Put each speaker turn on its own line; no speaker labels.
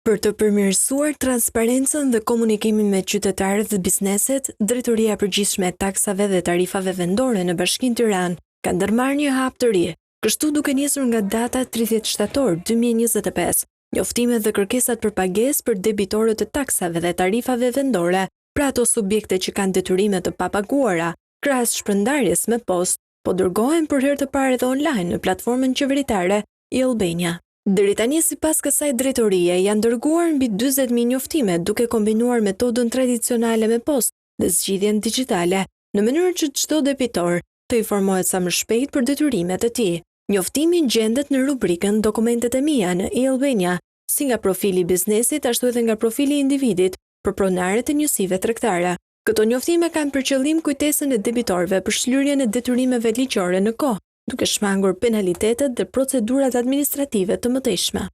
Për të përmirësuar transparencën dhe komunikimin me qytetarët dhe bizneset, Drejtoria e Përgjithshme e Taksave dhe Tarifave Vendore në Bashkinë Tiranë ka ndërmarrë një hap të ri. Kështu duke nisur nga data 30 shtator 2025, njoftimet dhe kërkesat për pagesë për debitorët e taksave dhe tarifave vendore, pra ato subjekte që kanë detyrime të papaguara, krahas shpërndarjes me postë, po dërgohen për herë të parë edhe online në platformën qeveritare e-Albania. Deri tani, sipas kësaj drejtorie, janë dërguar mbi 40.000 njoftime duke kombinuar metodën tradicionale me postë dhe zgjidhjen digjitale, në mënyrë që çdo debitor të informohet sa më shpejt për detyrimet e tij. Njoftimi gjendet në rubrikën Dokumentet e mia në e-Albania, si nga profili i biznesit ashtu edhe nga profili i individit për pronarët e njësive tregtare. Këto njoftime kanë për qëllim kujtesën e debitorëve për shlyrjen e detyrimeve ligjore në kohë, duke shmangur penalitetet dhe procedurat administrative të mëtejshme.